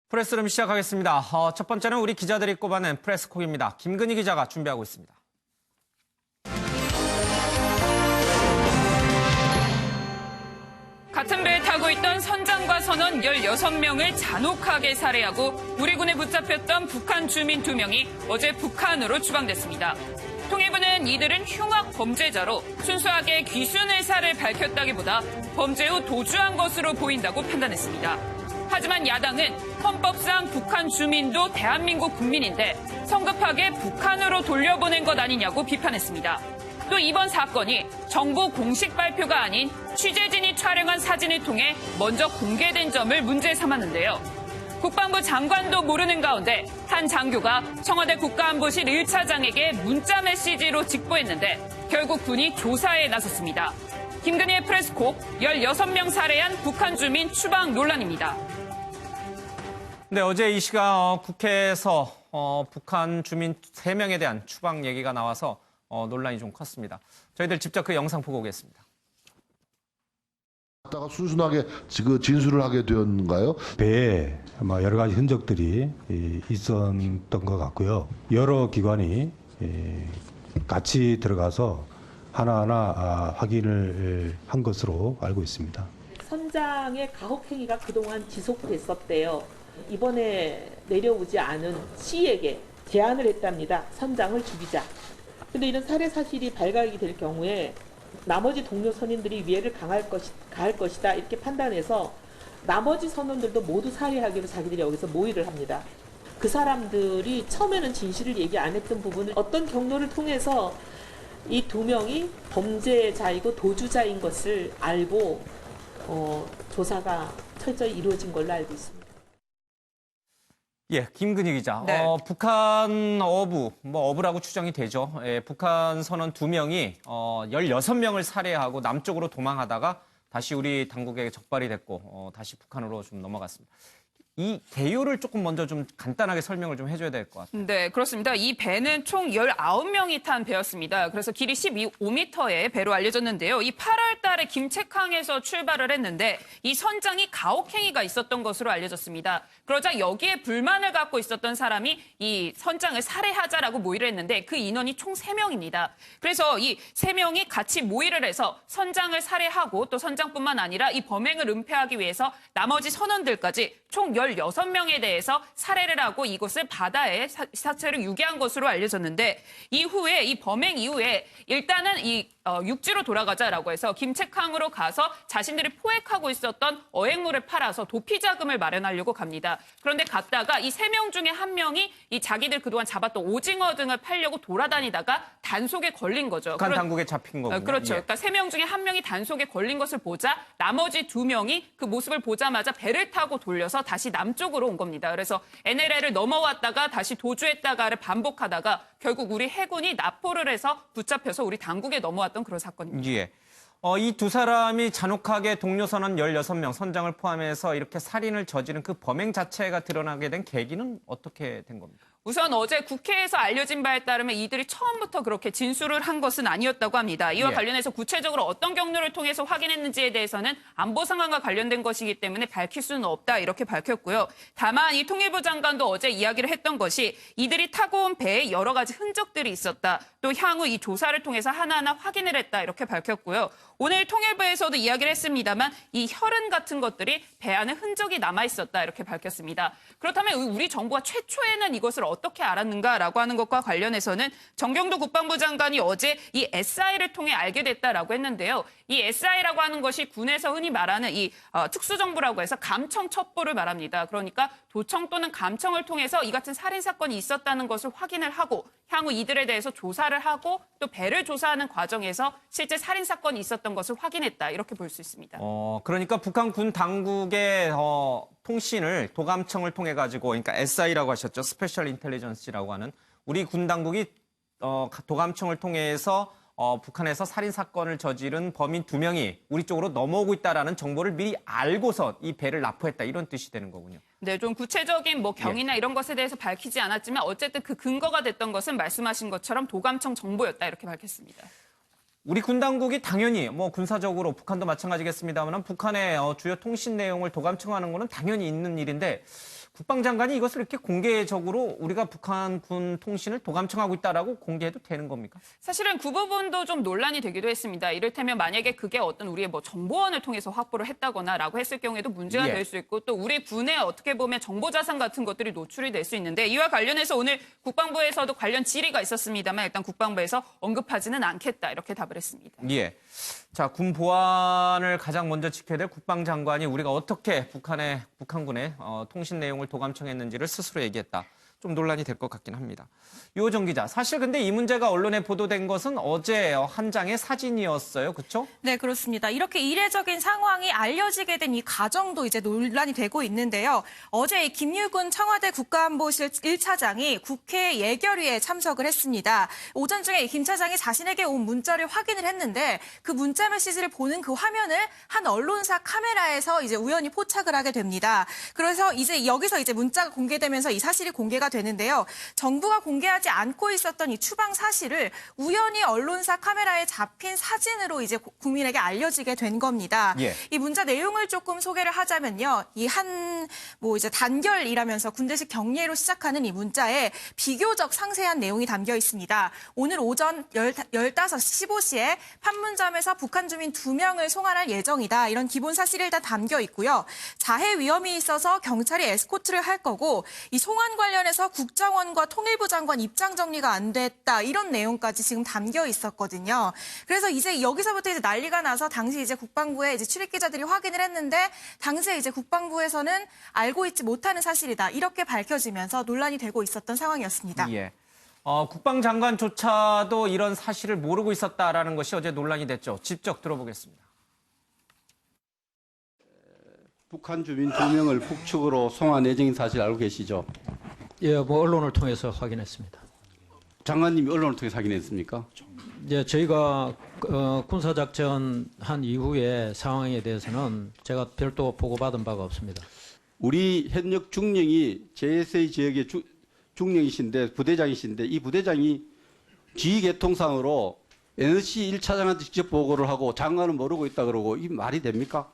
프레스룸 시작하겠습니다. 첫 번째는 우리 기자들이 꼽아낸 프레스콕입니다. 김근희 기자가 준비하고 있습니다. 같은 배에 타고 있던 선장과 선원 16명을 잔혹하게 살해하고 우리 군에 붙잡혔던 북한 주민 2명이 어제 북한으로 추방됐습니다. 통일부는 이들은 흉악 범죄자로 순수하게 귀순 의사를 밝혔다기보다 범죄 후 도주한 것으로 보인다고 판단했습니다. 하지만 야당은 헌법상 북한 주민도 대한민국 국민인데 성급하게 북한으로 돌려보낸 것 아니냐고 비판했습니다. 또 이번 사건이 정부 공식 발표가 아닌 취재진이 촬영한 사진을 통해 먼저 공개된 점을 문제 삼았는데요. 국방부 장관도 모르는 가운데 한 장교가 청와대 국가안보실 1차장에게 문자 메시지로 직보했는데 결국 군이 조사에 나섰습니다. 김근희의 프레스콕 16명 살해한 북한 주민 추방 논란입니다. 네, 어제 이 시간 국회에서 북한 주민 3명에 대한 추방 얘기가 나와서 논란이 좀 컸습니다. 저희들 직접 그 영상 보고 오겠습니다. 다가 순순하게 진술을 하게 되었는가요? 배에 여러 가지 흔적들이 있었던 것 같고요. 여러 기관이 같이 들어가서 하나하나 확인을 한 것으로 알고 있습니다. 선장의 가혹행위가 그동안 지속됐었대요. 이번에 내려오지 않은 C에게 제안을 했답니다. 선장을 죽이자. 근데 이런 살해 사실이 발각이 될 경우에 나머지 동료 선임들이 위해를 가할 것이다 이렇게 판단해서 나머지 선원들도 모두 살해하기로 자기들이 여기서 모의를 합니다. 그 사람들이 처음에는 진실을 얘기 안 했던 부분을 어떤 경로를 통해서 이 2명이 범죄자이고 도주자인 것을 알고 조사가 철저히 이루어진 걸로 알고 있습니다. 예, 김근희 기자. 네. 북한 어부라고 추정이 되죠. 예, 북한 선원 2명이 16명을 살해하고 남쪽으로 도망하다가 다시 우리 당국에게 적발이 됐고 다시 북한으로 좀 넘어갔습니다. 이 개요를 조금 먼저 좀 간단하게 설명을 좀 해줘야 될 것 같아요. 네, 그렇습니다. 이 배는 총 19명이 탄 배였습니다. 그래서 길이 15m의 배로 알려졌는데요. 이 8월 달에 김책항에서 출발을 했는데 이 선장이 가혹행위가 있었던 것으로 알려졌습니다. 그러자 여기에 불만을 갖고 있었던 사람이 이 선장을 살해하자라고 모의를 했는데 그 인원이 총 3명입니다. 그래서 이 3명이 같이 모의를 해서 선장을 살해하고 또 선장뿐만 아니라 이 범행을 은폐하기 위해서 나머지 선원들까지 총 16명에 대해서 살해를 하고 이곳을 바다에 사체를 유기한 것으로 알려졌는데 이후에 이 범행 이후에 일단은 이 육지로 돌아가자라고 해서 김책항으로 가서 자신들이 포획하고 있었던 어획물을 팔아서 도피 자금을 마련하려고 갑니다. 그런데 갔다가 이 3명 중에 1명이 이 자기들 그동안 잡았던 오징어 등을 팔려고 돌아다니다가 단속에 걸린 거죠. 북한 당국에 잡힌 거군요. 그렇죠. 예. 그러니까 3명 중에 1명이 단속에 걸린 것을 보자 나머지 2명이 그 모습을 보자마자 배를 타고 돌려서 다시 남쪽으로 온 겁니다. 그래서 NLL을 넘어왔다가 다시 도주했다가를 반복하다가 결국 우리 해군이 납포를 해서 붙잡혀서 우리 당국에 넘어왔던 그런 사건입니다. 예. 이 2사람이 잔혹하게 동료 선원 16명, 선장을 포함해서 이렇게 살인을 저지른 그 범행 자체가 드러나게 된 계기는 어떻게 된 겁니까? 우선 어제 국회에서 알려진 바에 따르면 이들이 처음부터 그렇게 진술을 한 것은 아니었다고 합니다. 이와 예. 관련해서 구체적으로 어떤 경로를 통해서 확인했는지에 대해서는 안보 상황과 관련된 것이기 때문에 밝힐 수는 없다 이렇게 밝혔고요. 다만 이 통일부 장관도 어제 이야기를 했던 것이 이들이 타고 온 배에 여러 가지 흔적들이 있었다. 또 향후 이 조사를 통해서 하나하나 확인을 했다 이렇게 밝혔고요. 오늘 통일부에서도 이야기를 했습니다만 이 혈흔 같은 것들이 배 안에 흔적이 남아있었다 이렇게 밝혔습니다. 그렇다면 우리 정부가 최초에는 이것을 어떻게 알았는가라고 하는 것과 관련해서는 정경도 국방부 장관이 어제 이 SI를 통해 알게 됐다라고 했는데요. 이 SI라고 하는 것이 군에서 흔히 말하는 이 특수정보라고 해서 감청 첩보를 말합니다. 그러니까 도청 또는 감청을 통해서 이 같은 살인 사건이 있었다는 것을 확인을 하고 향후 이들에 대해서 조사를 하고 또 배를 조사하는 과정에서 실제 살인 사건이 있었던 것을 확인했다 이렇게 볼 수 있습니다. 그러니까 북한 군 당국의 통신을 도감청을 통해 가지고, 그러니까 SI라고 하셨죠. 스페셜 인텔리전스라고 하는 우리 군 당국이 도감청을 통해서 북한에서 살인 사건을 저지른 범인 2명이 우리 쪽으로 넘어오고 있다라는 정보를 미리 알고서 이 배를 납포했다 이런 뜻이 되는 거군요. 네, 좀 구체적인 경위나 이런 것에 대해서 밝히지 않았지만 어쨌든 그 근거가 됐던 것은 말씀하신 것처럼 도감청 정보였다 이렇게 밝혔습니다. 우리 군 당국이 당연히 군사적으로 북한도 마찬가지겠습니다만 북한의 주요 통신 내용을 도감청하는 거는 당연히 있는 일인데 국방장관이 이것을 이렇게 공개적으로 우리가 북한군 통신을 도감청하고 있다라고 공개해도 되는 겁니까? 사실은 그 부분도 좀 논란이 되기도 했습니다. 이를테면 만약에 그게 어떤 우리의 뭐 정보원을 통해서 확보를 했다거나라고 했을 경우에도 문제가 예. 될 수 있고 또 우리 군의 어떻게 보면 정보 자산 같은 것들이 노출이 될 수 있는데 이와 관련해서 오늘 국방부에서도 관련 질의가 있었습니다만 일단 국방부에서 언급하지는 않겠다 이렇게 답을 했습니다. 예. 자, 군 보안을 가장 먼저 지켜야 될 국방장관이 우리가 어떻게 북한군의 통신 내용을 도감청했는지를 스스로 얘기했다. 좀 논란이 될 것 같긴 합니다. 유호정 기자, 사실 근데 이 문제가 언론에 보도된 것은 어제 한 장의 사진이었어요. 그렇죠? 네, 그렇습니다. 이렇게 이례적인 상황이 알려지게 된 이 과정도 이제 논란이 되고 있는데요. 어제 김유군 청와대 국가안보실 1차장이 국회 예결위에 참석을 했습니다. 오전 중에 김 차장이 자신에게 온 문자를 확인을 했는데 그 문자 메시지를 보는 그 화면을 한 언론사 카메라에서 이제 우연히 포착을 하게 됩니다. 그래서 이제 여기서 이제 문자가 공개되면서 이 사실이 공개가 되는데요. 정부가 공개하지 않고 있었던 이 추방 사실을 우연히 언론사 카메라에 잡힌 사진으로 이제 국민에게 알려지게 된 겁니다. 예. 이 문자 내용을 조금 소개를 하자면요. 이제 단결이라면서 군대식 경례로 시작하는 이 문자에 비교적 상세한 내용이 담겨 있습니다. 오늘 오전 15시 15시에 판문점에서 북한 주민 2명을 송환할 예정이다. 이런 기본 사실이 일단 담겨 있고요. 자해 위험이 있어서 경찰이 에스코트를 할 거고 이 송환 관련해서 국정원과 통일부 장관 입장 정리가 안 됐다. 이런 내용까지 지금 담겨 있었거든요. 그래서 이제 여기서부터 이제 난리가 나서 당시 이제 국방부에 이제 출입 기자들이 확인을 했는데 당시에 이제 국방부에서는 알고 있지 못하는 사실이다. 이렇게 밝혀지면서 논란이 되고 있었던 상황이었습니다. 예. 국방장관조차도 이런 사실을 모르고 있었다라는 것이 어제 논란이 됐죠. 직접 들어보겠습니다. 북한 주민 2명을 북측으로 송환 예정인 사실 알고 계시죠? 예, 뭐 언론을 통해서 확인했습니다. 장관님이 언론을 통해서 확인했습니까? 예, 저희가 군사작전 한 이후의 상황에 대해서는 제가 별도 보고받은 바가 없습니다. 우리 현역 중령이 JSA 지역의 중령이신데 부대장이신데 이 부대장이 지휘계통상으로 NSC 1차장한테 직접 보고를 하고 장관은 모르고 있다 그러고 이 말이 됩니까?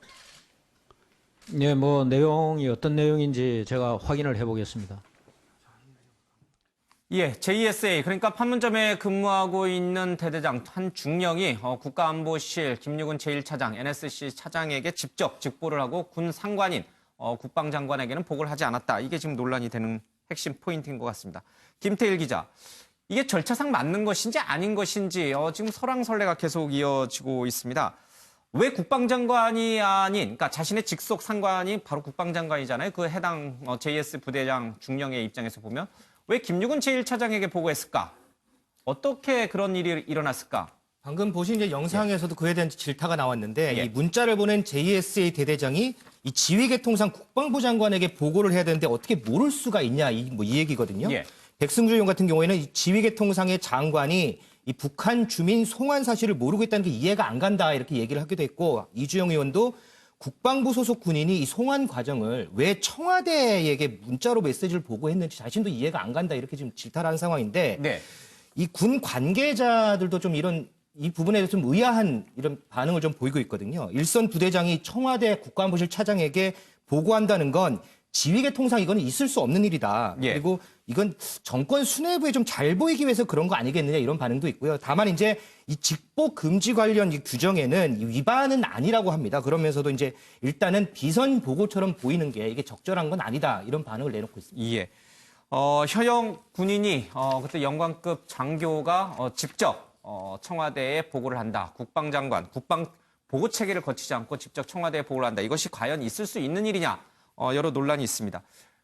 예, 뭐 내용이 어떤 내용인지 제가 확인을 해보겠습니다. 예, JSA 그러니까 판문점에 근무하고 있는 대대장 한 중령이 국가안보실 김유군 제1차장 NSC 차장에게 직접 직보를 하고 군 상관인 국방장관에게는 보고를 하지 않았다. 이게 지금 논란이 되는 핵심 포인트인 것 같습니다. 김태일 기자, 이게 절차상 맞는 것인지 아닌 것인지 지금 설왕설래가 계속 이어지고 있습니다. 왜 국방장관이 아닌, 그러니까 자신의 직속 상관이 바로 국방장관이잖아요. 그 해당 JS 부대장 중령의 입장에서 보면 왜 김유군 제1차장에게 보고했을까? 어떻게 그런 일이 일어났을까? 방금 보신 이제 영상에서도 그에 대한 질타가 나왔는데 예. 이 문자를 보낸 JSA 대대장이 이 지휘계통상 국방부 장관에게 보고를 해야 되는데 어떻게 모를 수가 있냐 이 얘기거든요. 예. 백승주 의원 같은 경우에는 이 지휘계통상의 장관이 이 북한 주민 송환 사실을 모르고 있다는 게 이해가 안 간다 이렇게 얘기를 하기도 했고 이주영 의원도 국방부 소속 군인이 이 송환 과정을 왜 청와대에게 문자로 메시지를 보고했는지 자신도 이해가 안 간다 이렇게 지금 질타를 하는 상황인데 네. 이 군 관계자들도 좀 이 부분에 대해서 좀 의아한 이런 반응을 좀 보이고 있거든요. 일선 부대장이 청와대 국가안보실 차장에게 보고한다는 건 지휘계통상 이건 있을 수 없는 일이다. 예. 그리고 이건 정권 수뇌부에 좀 잘 보이기 위해서 그런 거 아니겠느냐 이런 반응도 있고요. 다만 이제 이 직보 금지 관련 이 규정에는 이 위반은 아니라고 합니다. 그러면서도 이제 일단은 비선 보고처럼 보이는 게 이게 적절한 건 아니다 이런 반응을 내놓고 있습니다. 예. 현역 군인이 그때 영관급 장교가 직접 청와대에 보고를 한다. 국방장관, 국방 보고 체계를 거치지 않고 직접 청와대에 보고를 한다. 이것이 과연 있을 수 있는 일이냐? 여러 논란이 있습니다.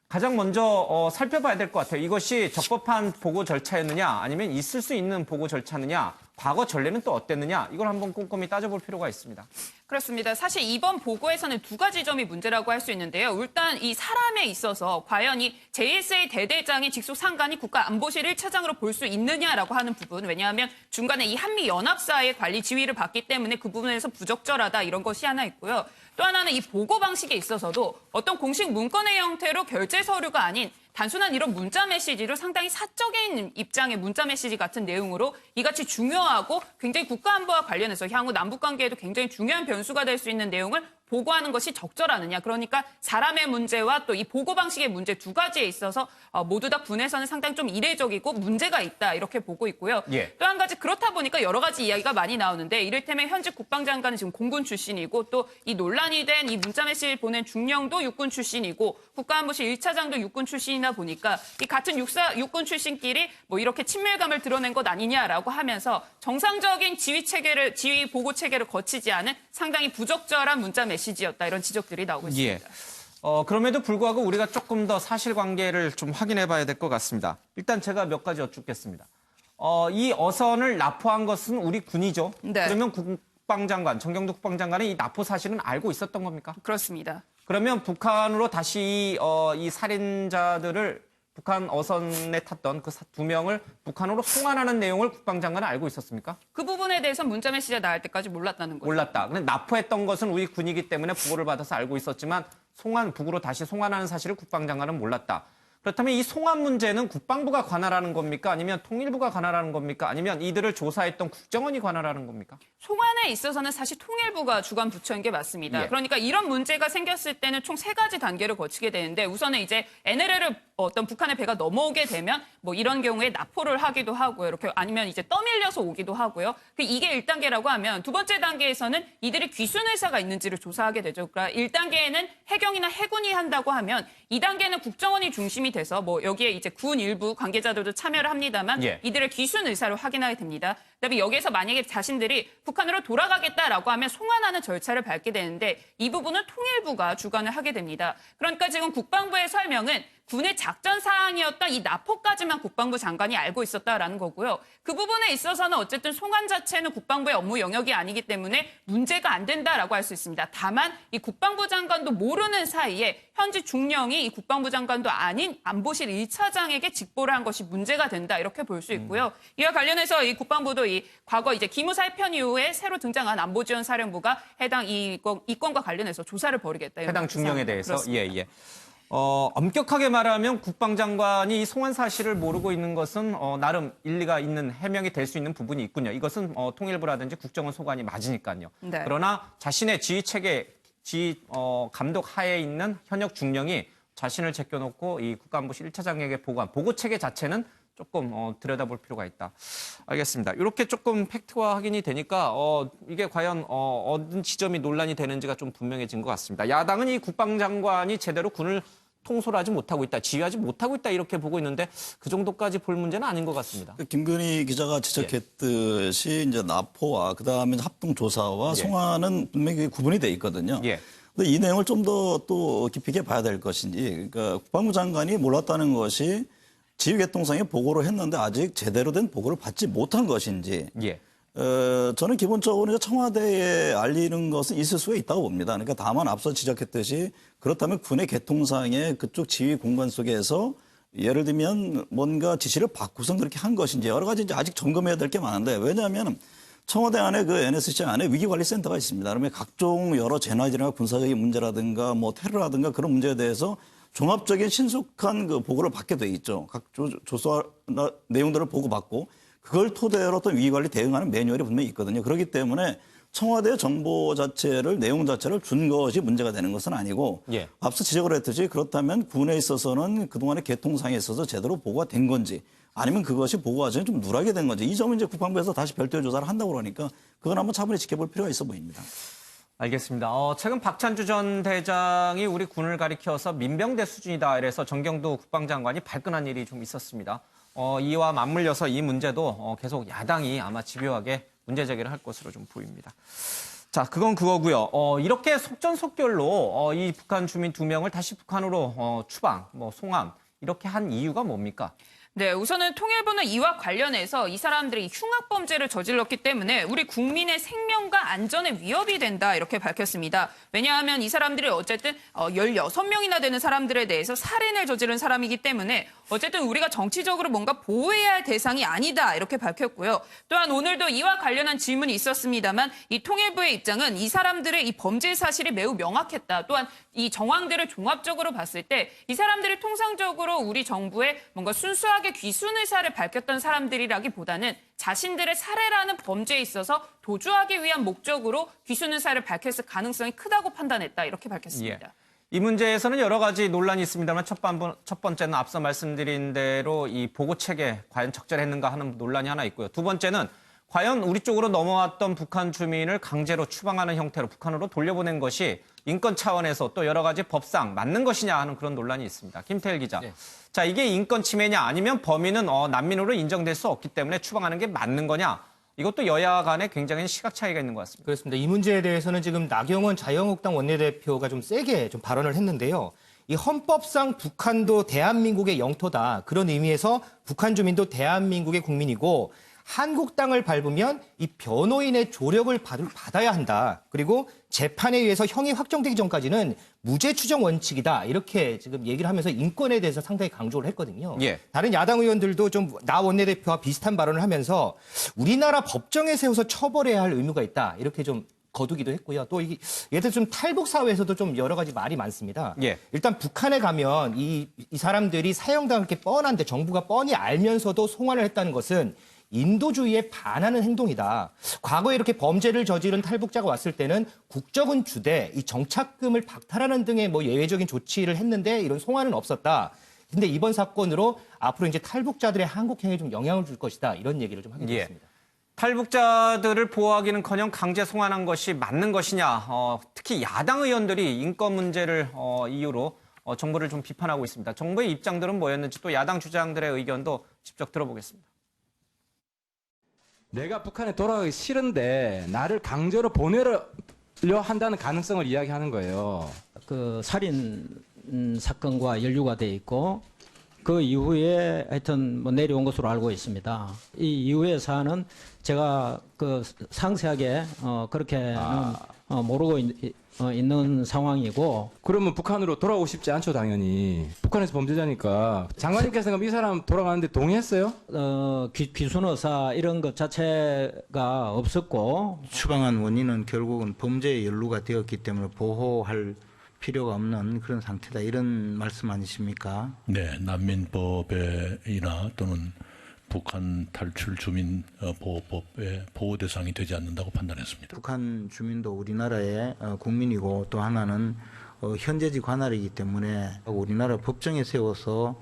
가장 먼저 살펴봐야 될 것 같아요. 이것이 적법한 보고 절차였느냐 아니면 있을 수 있는 보고 절차느냐 과거 전례는 또 어땠느냐 이걸 한번 꼼꼼히 따져볼 필요가 있습니다. 그렇습니다. 사실 이번 보고에서는 두 가지 점이 문제라고 할 수 있는데요. 일단 이 사람에 있어서 과연 이 JSA 대대장이 직속 상관이 국가안보실 1차장으로 볼 수 있느냐라고 하는 부분. 왜냐하면 중간에 이 한미연합사의 관리 지휘를 받기 때문에 그 부분에서 부적절하다 이런 것이 하나 있고요. 또 하나는 이 보고 방식에 있어서도 어떤 공식 문건의 형태로 결제 서류가 아닌 단순한 이런 문자 메시지로 상당히 사적인 입장의 문자 메시지 같은 내용으로 이같이 중요하고 굉장히 국가안보와 관련해서 향후 남북관계에도 굉장히 중요한 변수가 될 수 있는 내용을 보고하는 것이 적절하느냐. 그러니까 사람의 문제와 또 이 보고 방식의 문제 두 가지에 있어서 모두 다 군에서는 상당히 좀 이례적이고 문제가 있다 이렇게 보고 있고요. 예. 또 한 가지 그렇다 보니까 여러 가지 이야기가 많이 나오는데 이를테면 현직 국방장관은 지금 공군 출신이고 또 이 논란이 된 이 문자메시지를 보낸 중령도 육군 출신이고 국가안보실 1차장도 육군 출신이다 보니까 이 같은 육군 출신끼리 뭐 이렇게 친밀감을 드러낸 것 아니냐라고 하면서 정상적인 지휘 보고 체계를 거치지 않은 상당히 부적절한 문자 메시지였다 이런 지적들이 나오고 있습니다. 예. 그럼에도 불구하고 우리가 조금 더 사실관계를 좀 확인해 봐야 될 것 같습니다. 일단 제가 몇 가지 여쭙겠습니다. 이 어선을 납포한 것은 우리 군이죠. 네. 그러면 국방장관, 정경도 국방장관이 이 납포 사실은 알고 있었던 겁니까? 그렇습니다. 그러면 북한으로 다시 이 살인자들을 북한 어선에 탔던 그 2명을 북한으로 송환하는 내용을 국방장관은 알고 있었습니까? 그 부분에 대해서 문자 메시지가 나올 때까지 몰랐다는 거죠. 몰랐다. 근데 납포했던 것은 우리 군이기 때문에 보고를 받아서 알고 있었지만 북으로 다시 송환하는 사실을 국방장관은 몰랐다. 그렇다면 이 송환 문제는 국방부가 관할하는 겁니까? 아니면 통일부가 관할하는 겁니까? 아니면 이들을 조사했던 국정원이 관할하는 겁니까? 송환에 있어서는 사실 통일부가 주관 부처인 게 맞습니다. 예. 그러니까 이런 문제가 생겼을 때는 총 3가지 단계를 거치게 되는데 우선은 이제 NLL을 어떤 북한의 배가 넘어오게 되면 뭐 이런 경우에 납포를 하기도 하고요. 이렇게 아니면 이제 떠밀려서 오기도 하고요. 이게 1단계라고 하면 두 번째 단계에서는 이들이 귀순 의사가 있는지를 조사하게 되죠. 그러니까 1단계에는 해경이나 해군이 한다고 하면 2단계는 국정원이 중심이 돼서 뭐 여기에 이제 군 일부 관계자들도 참여를 합니다만 예. 이들의 귀순 의사를 확인하게 됩니다. 그다음에 여기에서 만약에 자신들이 북한으로 돌아가겠다라고 하면 송환하는 절차를 밟게 되는데 이 부분은 통일부가 주관을 하게 됩니다. 그러니까 지금 국방부의 설명은 군의 작전 사항이었던 이 납포까지만 국방부 장관이 알고 있었다라는 거고요. 그 부분에 있어서는 어쨌든 송환 자체는 국방부의 업무 영역이 아니기 때문에 문제가 안 된다라고 할 수 있습니다. 다만 이 국방부 장관도 모르는 사이에 현지 중령이 이 국방부 장관도 아닌 안보실 1차장에게 직보를 한 것이 문제가 된다 이렇게 볼 수 있고요. 이와 관련해서 이 국방부도 이 과거 이제 기무사 해편 이후에 새로 등장한 안보지원사령부가 해당 이 건과 관련해서 조사를 벌이겠다. 해당 중령에 대해서 그렇습니다. 예. 엄격하게 말하면 국방장관이 이 송환 사실을 모르고 있는 것은 나름 일리가 있는 해명이 될 수 있는 부분이 있군요. 이것은 통일부라든지 국정원 소관이 맞으니까요. 네. 그러나 자신의 지휘 체계, 감독 하에 있는 현역 중령이 자신을 제껴놓고 이 국가안보실 1차장에게 보고한 보고 체계 자체는 조금 들여다볼 필요가 있다. 알겠습니다. 이렇게 조금 팩트화 확인이 되니까 이게 과연 어떤 지점이 논란이 되는지가 좀 분명해진 것 같습니다. 야당은 이 국방장관이 제대로 군을 통솔하지 못하고 있다, 지휘하지 못하고 있다 이렇게 보고 있는데 그 정도까지 볼 문제는 아닌 것 같습니다. 김건희 기자가 지적했듯이 이제 납포와 그다음에 합동 조사와 송환은 분명히 구분이 돼 있거든요. 예. 근데 이 내용을 좀 더 또 깊이 있게 봐야 될 것인지, 그러니까 국방부 장관이 몰랐다는 것이 지휘계통상에 보고를 했는데 아직 제대로 된 보고를 받지 못한 것인지. 예. 저는 기본적으로 청와대에 알리는 것은 있을 수가 있다고 봅니다. 그러니까 다만 앞서 지적했듯이 그렇다면 군의 계통상에 그쪽 지휘 공간 속에서 예를 들면 뭔가 지시를 받고선 그렇게 한 것인지 여러 가지 이제 아직 점검해야 될 게 많은데, 왜냐하면 청와대 안에 그 NSC 안에 위기관리센터가 있습니다. 그러면 각종 여러 재난이나 군사적인 문제라든가 뭐 테러라든가 그런 문제에 대해서 종합적인 신속한 그 보고를 받게 돼 있죠. 각 조사 내용들을 보고받고 그걸 토대로 어떤 위기관리 대응하는 매뉴얼이 분명히 있거든요. 그렇기 때문에 청와대 정보 자체를 내용 자체를 준 것이 문제가 되는 것은 아니고 예. 앞서 지적을 했듯이 그렇다면 군에 있어서는 그동안의 계통상에 있어서 제대로 보고가 된 건지 아니면 그것이 보고 과정이 좀 누락이 된 건지 이 점은 이제 국방부에서 다시 별도의 조사를 한다고 그러니까 그건 한번 차분히 지켜볼 필요가 있어 보입니다. 알겠습니다. 최근 박찬주 전 대장이 우리 군을 가리켜서 민병대 수준이다 이래서 정경도 국방장관이 발끈한 일이 좀 있었습니다. 이와 맞물려서 이 문제도 계속 야당이 아마 집요하게 문제 제기를 할 것으로 좀 보입니다. 자, 그건 그거고요. 이렇게 속전속결로 이 북한 주민 2명을 다시 북한으로 추방, 송환 이렇게 한 이유가 뭡니까? 네, 우선은 통일부는 이와 관련해서 이 사람들이 흉악범죄를 저질렀기 때문에 우리 국민의 생명과 안전에 위협이 된다 이렇게 밝혔습니다. 왜냐하면 이 사람들이 어쨌든 16명이나 되는 사람들에 대해서 살인을 저지른 사람이기 때문에 어쨌든 우리가 정치적으로 뭔가 보호해야 할 대상이 아니다 이렇게 밝혔고요. 또한 오늘도 이와 관련한 질문이 있었습니다만 이 통일부의 입장은 이 사람들의 이 범죄 사실이 매우 명확했다. 또한 이 정황들을 종합적으로 봤을 때 이 사람들이 통상적으로 우리 정부에 뭔가 순수하게 진솔하게 귀순 의사를 밝혔던 사람들이라기보다는 자신들의 살해라는 범죄에 있어서 도주하기 위한 목적으로 귀순 의사를 밝혔을 가능성이 크다고 판단했다. 이렇게 밝혔습니다. 예. 이 문제에서는 여러 가지 논란이 있습니다만 첫 번째는 앞서 말씀드린 대로 이 보고 체계 과연 적절했는가 하는 논란이 하나 있고요. 두 번째는 과연 우리 쪽으로 넘어왔던 북한 주민을 강제로 추방하는 형태로 북한으로 돌려보낸 것이 인권 차원에서 또 여러 가지 법상 맞는 것이냐 하는 그런 논란이 있습니다. 김태일 기자. 네. 자, 이게 인권 침해냐 아니면 범인은 난민으로 인정될 수 없기 때문에 추방하는 게 맞는 거냐? 이것도 여야 간에 굉장히 시각 차이가 있는 것 같습니다. 그렇습니다. 이 문제에 대해서는 지금 나경원 자유한국당 원내대표가 좀 세게 좀 발언을 했는데요. 이 헌법상 북한도 대한민국의 영토다. 그런 의미에서 북한 주민도 대한민국의 국민이고 한국 땅을 밟으면 이 변호인의 조력을 받아야 한다. 그리고 재판에 의해서 형이 확정되기 전까지는 무죄 추정 원칙이다. 이렇게 지금 얘기를 하면서 인권에 대해서 상당히 강조를 했거든요. 예. 다른 야당 의원들도 좀 나 원내대표와 비슷한 발언을 하면서 우리나라 법정에 세워서 처벌해야 할 의무가 있다. 이렇게 좀 거두기도 했고요. 또 이게 예를 들어 좀 탈북 사회에서도 좀 여러 가지 말이 많습니다. 예. 일단 북한에 가면 이 사람들이 사형당할 게 뻔한데 정부가 뻔히 알면서도 송환을 했다는 것은 인도주의에 반하는 행동이다. 과거에 이렇게 범죄를 저지른 탈북자가 왔을 때는 국적은 주되 이 정착금을 박탈하는 등의 뭐 예외적인 조치를 했는데 이런 송환은 없었다. 근데 이번 사건으로 앞으로 이제 탈북자들의 한국행에 좀 영향을 줄 것이다. 이런 얘기를 좀 하게 됐습니다. 탈북자들을 보호하기는커녕 강제 송환한 것이 맞는 것이냐. 특히 야당 의원들이 인권 문제를 이유로 정부를 좀 비판하고 있습니다. 정부의 입장들은 뭐였는지 또 야당 주장들의 의견도 직접 들어보겠습니다. 내가 북한에 돌아가기 싫은데 나를 강제로 보내려 한다는 가능성을 이야기하는 거예요. 그 살인 사건과 연루가 돼 있고 그 이후에 하여튼 뭐 내려온 것으로 알고 있습니다. 이 이후의 사안은 제가 그 상세하게 그렇게는 모르고 있는 상황이고. 그러면 북한으로 돌아오고 싶지 않죠, 당연히. 북한에서 범죄자니까. 장관님께서 그럼 이 사람 돌아가는데 동의했어요? 귀순 의사 이런 것 자체가 없었고. 추방한 원인은 결국은 범죄에 연루가 되었기 때문에 보호할 필요가 없는 그런 상태다. 이런 말씀 아니십니까? 네, 난민법이나 또는 북한 탈출 주민 보호법의 보호 대상이 되지 않는다고 판단했습니다. 북한 주민도 우리나라의 국민이고 또 하나는 현재직 관할이기 때문에 우리나라 법정에 세워서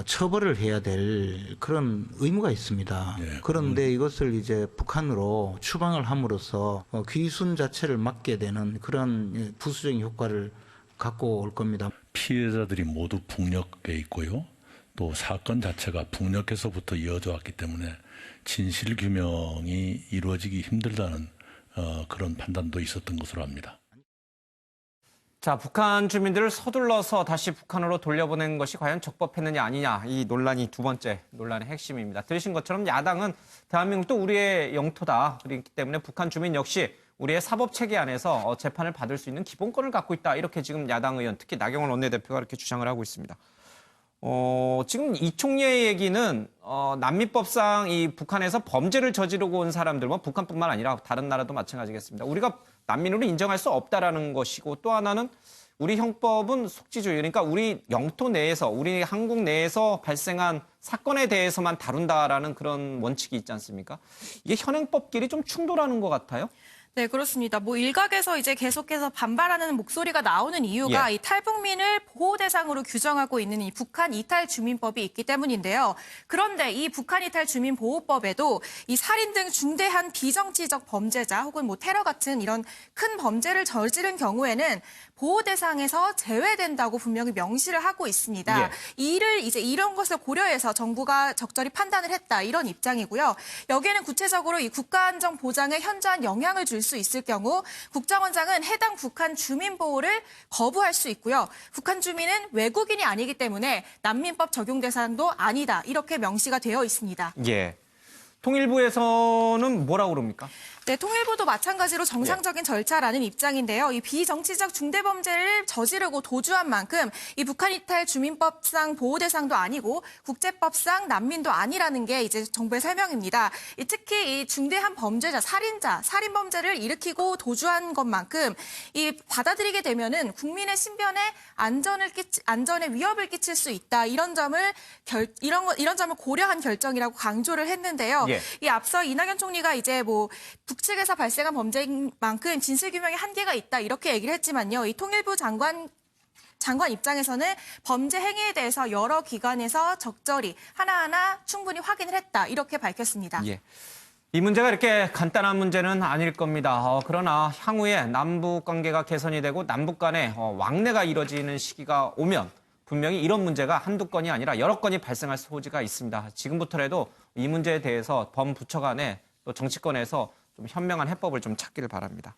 처벌을 해야 될 그런 의무가 있습니다. 네, 그런데 이것을 이제 북한으로 추방을 함으로써 귀순 자체를 막게 되는 그런 부수적인 효과를 갖고 올 겁니다. 피해자들이 모두 북녘에 있고요. 또 사건 자체가 북녘에서부터 이어져 왔기 때문에 진실 규명이 이루어지기 힘들다는 그런 판단도 있었던 것으로 압니다. 자, 북한 주민들을 서둘러서 다시 북한으로 돌려보낸 것이 과연 적법했느냐 아니냐, 이 논란이 두 번째 논란의 핵심입니다. 들으신 것처럼 야당은 대한민국도 우리의 영토다. 그렇기 때문에 북한 주민 역시 우리의 사법체계 안에서 재판을 받을 수 있는 기본권을 갖고 있다. 이렇게 지금 야당 의원, 특히 나경원 원내대표가 이렇게 주장을 하고 있습니다. 지금 이총리의 얘기는 난민법상 이 북한에서 범죄를 저지르고 온 사람들, 뭐 북한뿐만 아니라 다른 나라도 마찬가지겠습니다. 우리가 난민으로 인정할 수 없다라는 것이고, 또 하나는 우리 형법은 속지주의, 그러니까 우리 영토 내에서, 우리 한국 내에서 발생한 사건에 대해서만 다룬다라는 그런 원칙이 있지 않습니까? 이게 현행법끼리 좀 충돌하는 것 같아요. 네, 그렇습니다. 뭐 일각에서 이제 계속해서 반발하는 목소리가 나오는 이유가 이 탈북민을 보호 대상으로 규정하고 있는 이 북한 이탈 주민법이 있기 때문인데요. 그런데 이 북한 이탈 주민 보호법에도 이 살인 등 중대한 비정치적 범죄자 혹은 뭐 테러 같은 이런 큰 범죄를 저지른 경우에는 보호 대상에서 제외된다고 분명히 명시를 하고 있습니다. 이런 것을 고려해서 정부가 적절히 판단을 했다, 이런 입장이고요. 여기에는 구체적으로 이 국가안정 보장에 현저한 영향을 줄 수 있을 경우 국정원장은 해당 북한 주민 보호를 거부할 수 있고요. 북한 주민은 외국인이 아니기 때문에 난민법 적용 대상도 아니다, 이렇게 명시가 되어 있습니다. 예. 통일부에서는 뭐라고 그럽니까? 네, 통일부도 마찬가지로 정상적인 절차라는 입장인데요. 이 비정치적 중대범죄를 저지르고 도주한 만큼 이 북한 이탈 주민법상 보호 대상도 아니고 국제법상 난민도 아니라는 게 이제 정부의 설명입니다. 특히 이 중대한 범죄자, 살인 범죄를 일으키고 도주한 것만큼 이 받아들이게 되면은 국민의 신변에 안전에 위협을 끼칠 수 있다. 이런 점을 고려한 결정이라고 강조를 했는데요. 예. 이 앞서 이낙연 총리가 이제 뭐 북측에서 발생한 범죄인 만큼 진실규명에 한계가 있다 이렇게 얘기를 했지만요. 이 통일부 장관 입장에서는 범죄 행위에 대해서 여러 기관에서 적절히 하나하나 충분히 확인을 했다 이렇게 밝혔습니다. 예. 이 문제가 이렇게 간단한 문제는 아닐 겁니다. 그러나 향후에 남북 관계가 개선이 되고 남북 간의 왕래가 이뤄지는 시기가 오면 분명히 이런 문제가 한두 건이 아니라 여러 건이 발생할 소지가 있습니다. 지금부터라도 이 문제에 대해서 범부처 간에 또 정치권에서 좀 현명한 해법을 좀 찾기를 바랍니다.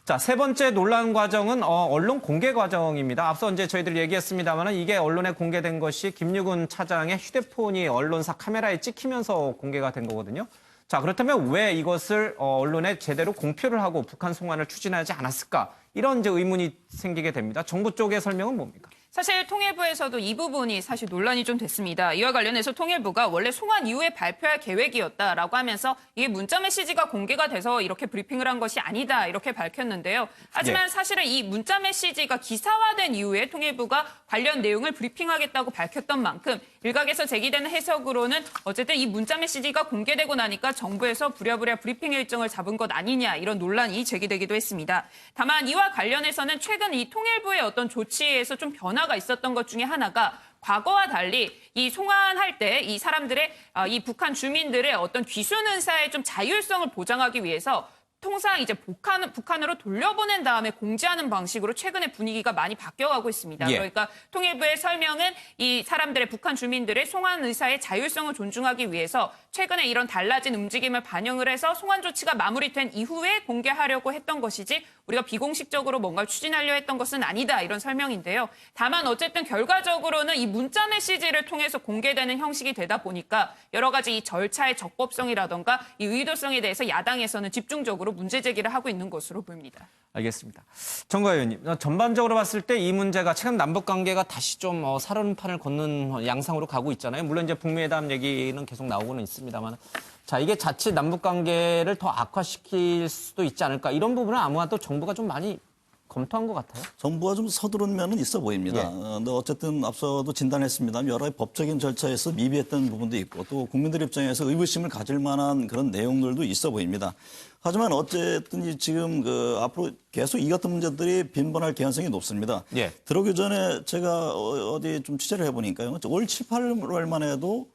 자, 세 번째 논란 과정은 언론 공개 과정입니다. 앞서 이제 저희들이 얘기했습니다만 이게 언론에 공개된 것이 김유근 차장의 휴대폰이 언론사 카메라에 찍히면서 공개가 된 거거든요. 자, 그렇다면 왜 이것을 언론에 제대로 공표를 하고 북한 송환을 추진하지 않았을까? 이런 이제 의문이 생기게 됩니다. 정부 쪽의 설명은 뭡니까? 사실 통일부에서도 이 부분이 사실 논란이 좀 됐습니다. 이와 관련해서 통일부가 원래 송환 이후에 발표할 계획이었다라고 하면서 이게 문자 메시지가 공개가 돼서 이렇게 브리핑을 한 것이 아니다 이렇게 밝혔는데요. 하지만 사실은 이 문자 메시지가 기사화된 이후에 통일부가 관련 내용을 브리핑하겠다고 밝혔던 만큼 일각에서 제기되는 해석으로는 어쨌든 이 문자 메시지가 공개되고 나니까 정부에서 부랴부랴 브리핑 일정을 잡은 것 아니냐 이런 논란이 제기되기도 했습니다. 다만 이와 관련해서는 최근 이 통일부의 어떤 조치에서 좀 변화가 있었던 것 중에 하나가 과거와 달리 이 송환할 때 이 사람들의 이 북한 주민들의 어떤 귀순 의사의 좀 자율성을 보장하기 위해서 통상 이제 북한으로 돌려보낸 다음에 공지하는 방식으로 최근에 분위기가 많이 바뀌어가고 있습니다. 예. 그러니까 통일부의 설명은 이 사람들의 북한 주민들의 송환 의사의 자율성을 존중하기 위해서 최근에 이런 달라진 움직임을 반영을 해서 송환 조치가 마무리된 이후에 공개하려고 했던 것이지 우리가 비공식적으로 뭔가를 추진하려 했던 것은 아니다 이런 설명인데요. 다만 어쨌든 결과적으로는 이 문자 메시지를 통해서 공개되는 형식이 되다 보니까 여러 가지 이 절차의 적법성이라던가 이 의도성에 대해서 야당에서는 집중적으로 문제 제기를 하고 있는 것으로 보입니다. 알겠습니다. 정거 의원님, 전반적으로 봤을 때 이 문제가 최근 남북 관계가 다시 좀 살얼음판을 걷는 양상으로 가고 있잖아요. 물론 이제 북미회담 얘기는 계속 나오고는 있습니다만, 자 이게 자칫 남북 관계를 더 악화시킬 수도 있지 않을까 이런 부분은 아무래도 정부가 좀 많이 검토한 것 같아요. 정부가 좀 서두른 면은 있어 보입니다. 예. 근데 어쨌든 앞서도 진단했습니다. 여러 가지 법적인 절차에서 미비했던 부분도 있고 또 국민들 입장에서 의구심을 가질 만한 그런 내용들도 있어 보입니다. 하지만 어쨌든 지금 앞으로 계속 이 같은 문제들이 빈번할 개연성이 높습니다. 예. 들어오기 전에 제가 어디 좀 취재를 해보니까요. 올 7, 8월만 해도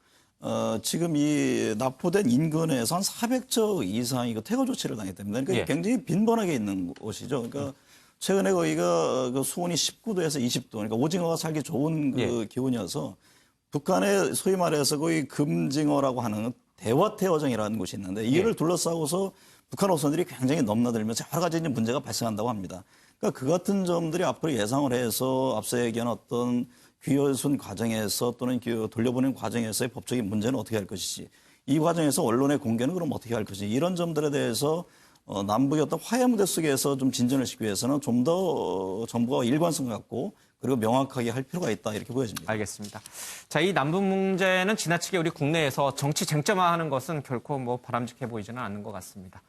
지금 이 납포된 인근에서 한 400척 이상이 퇴거 조치를 당했답니다. 그러니까 예. 굉장히 빈번하게 있는 곳이죠. 그러니까 최근에 거기가 수온이 19도에서 20도, 그러니까 오징어가 살기 좋은 기온이어서 북한의 소위 말해서 거의 금징어라고 하는 대화태어정이라는 곳이 있는데 이를 둘러싸고서 북한 어선들이 굉장히 넘나들면서 여러 가지 문제가 발생한다고 합니다. 그러니까 그 같은 점들이 앞으로 예상을 해서 앞서 얘기한 어떤 귀순 과정에서 또는 돌려보낸 과정에서의 법적인 문제는 어떻게 할 것이지, 이 과정에서 언론의 공개는 그럼 어떻게 할 것이지, 이런 점들에 대해서 남북의 어떤 화해 무대 속에서 좀 진전을 시키기 위해서는 좀 더 정부가 일관성 갖고 그리고 명확하게 할 필요가 있다 이렇게 보여집니다. 알겠습니다. 자, 이 남북 문제는 지나치게 우리 국내에서 정치 쟁점화하는 것은 결코 바람직해 보이지는 않는 것 같습니다.